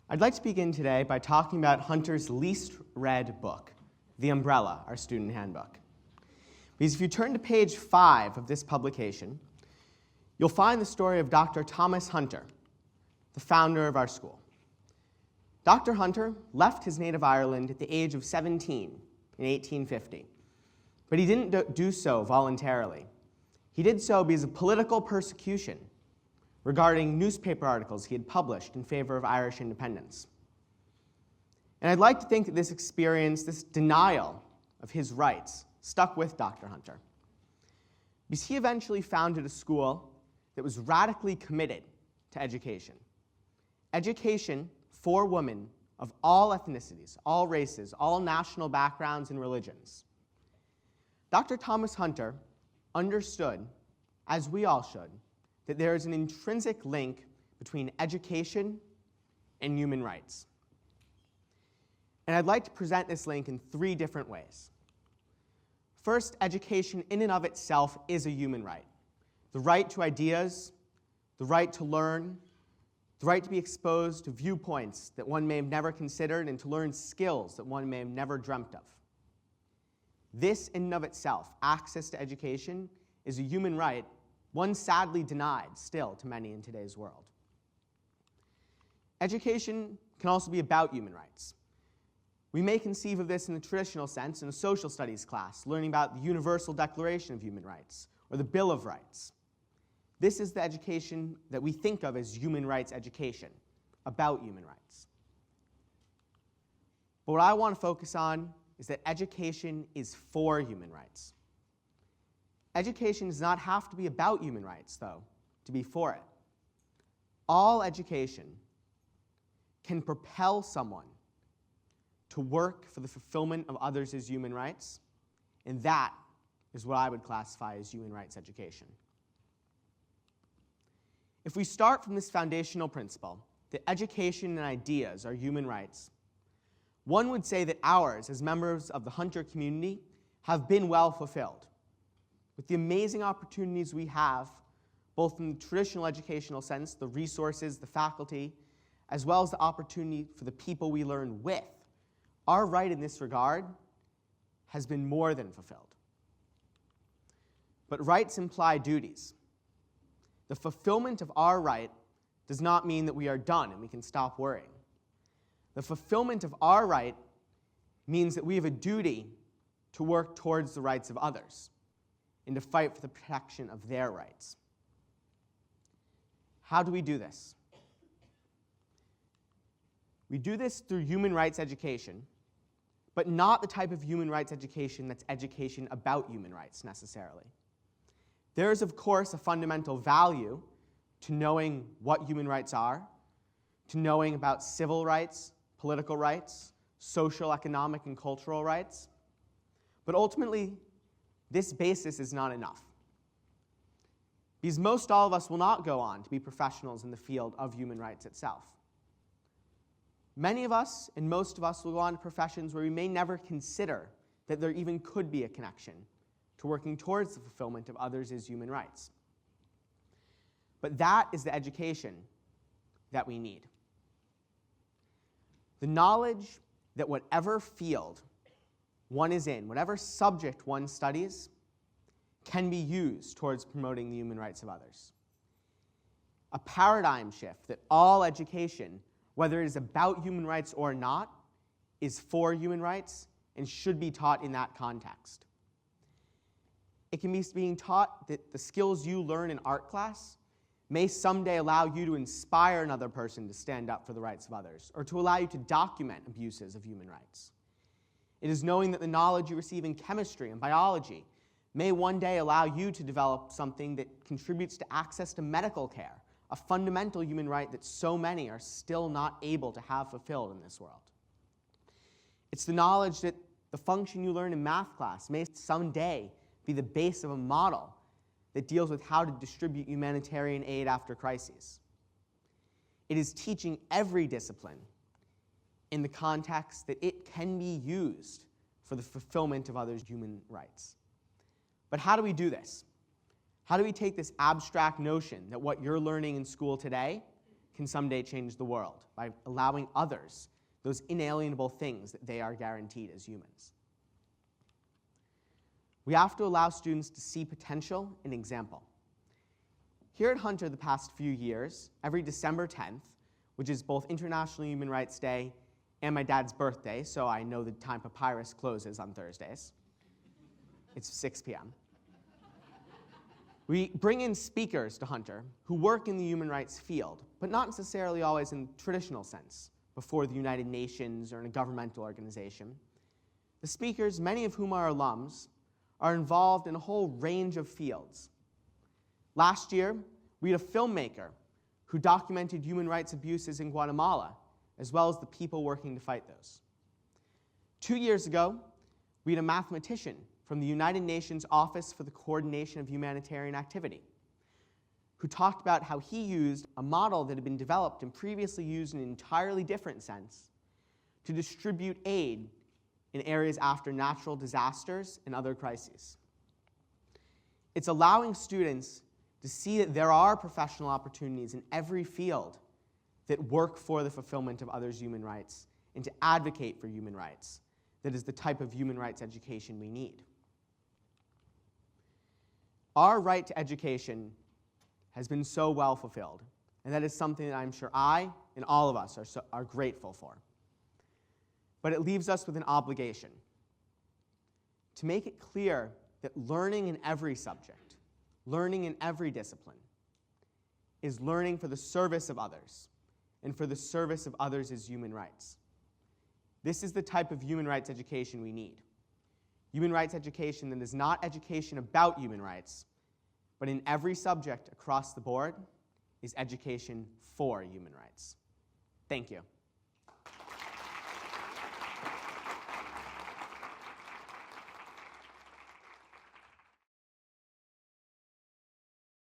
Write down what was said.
I'd like to begin today by talking about Hunter's least read book, The Umbrella, our student handbook. Because if you turn to page 5 of this publication, you'll find the story of Dr. Thomas Hunter, the founder of our school. Dr. Hunter left his native Ireland at the age of 17 in 1850, but he didn't do so voluntarily. He did so because of political persecution regarding newspaper articles he had published in favor of Irish independence. And I'd like to think that this experience, this denial of his rights, stuck with Dr. Hunter, because he eventually founded a school that was radically committed to education. Education for women of all ethnicities, all races, all national backgrounds and religions. Dr. Thomas Hunter understood, as we all should, that there is an intrinsic link between education and human rights. And I'd like to present this link in 3 different ways. First, education in and of itself is a human right. The right to ideas, the right to learn, the right to be exposed to viewpoints that one may have never considered and to learn skills that one may have never dreamt of. This in and of itself, access to education, is a human right, one sadly denied still to many in today's world. Education can also be about human rights. We may conceive of this in the traditional sense in a social studies class, learning about the Universal Declaration of Human Rights or the Bill of Rights. This is the education that we think of as human rights education, about human rights. But what I want to focus on is that education is for human rights. Education does not have to be about human rights, though, to be for it. All education can propel someone to work for the fulfillment of others' human rights, and that is what I would classify as human rights education. If we start from this foundational principle, that education and ideas are human rights, one would say that ours, as members of the Hunter community, have been well fulfilled. With the amazing opportunities we have, both in the traditional educational sense, the resources, the faculty, as well as the opportunity for the people we learn with, our right in this regard has been more than fulfilled. But rights imply duties. The fulfillment of our right does not mean that we are done and we can stop worrying. The fulfillment of our right means that we have a duty to work towards the rights of others and to fight for the protection of their rights. How do we do this? We do this through human rights education, but not the type of human rights education that's education about human rights necessarily. There is, of course, a fundamental value to knowing what human rights are, to knowing about civil rights, political rights, social, economic, and cultural rights. But ultimately, this basis is not enough. Because most all of us will not go on to be professionals in the field of human rights itself. Many of us, and most of us, will go on to professions where we may never consider that there even could be a connection to working towards the fulfillment of others' human rights. But that is the education that we need. The knowledge that whatever field one is in, whatever subject one studies, can be used towards promoting the human rights of others. A paradigm shift that all education, whether it is about human rights or not, is for human rights and should be taught in that context. It can be being taught that the skills you learn in art class may someday allow you to inspire another person to stand up for the rights of others, or to allow you to document abuses of human rights. It is knowing that the knowledge you receive in chemistry and biology may one day allow you to develop something that contributes to access to medical care, a fundamental human right that so many are still not able to have fulfilled in this world. It's the knowledge that the function you learn in math class may someday be the base of a model that deals with how to distribute humanitarian aid after crises. It is teaching every discipline in the context that it can be used for the fulfillment of others' human rights. But how do we do this? How do we take this abstract notion that what you're learning in school today can someday change the world by allowing others those inalienable things that they are guaranteed as humans. We have to allow students to see potential in example. Here at Hunter the past few years, every December 10th, which is both International Human Rights Day and my dad's birthday, so I know the time Papyrus closes on Thursdays. It's 6 p.m. We bring in speakers to Hunter who work in the human rights field, but not necessarily always in the traditional sense, before the United Nations or in a governmental organization. The speakers, many of whom are alums, are involved in a whole range of fields. Last year, we had a filmmaker who documented human rights abuses in Guatemala, as well as the people working to fight those. 2 years ago, we had a mathematician from the United Nations Office for the Coordination of Humanitarian Activity, who talked about how he used a model that had been developed and previously used in an entirely different sense to distribute aid in areas after natural disasters and other crises. It's allowing students to see that there are professional opportunities in every field that work for the fulfillment of others' human rights and to advocate for human rights. That is the type of human rights education we need. Our right to education has been so well fulfilled, and that is something that I'm sure I and all of us are grateful for. But it leaves us with an obligation to make it clear that learning in every subject, learning in every discipline, is learning for the service of others and for the service of others as human rights. This is the type of human rights education we need. Human rights education that is not education about human rights, but in every subject across the board is education for human rights. Thank you.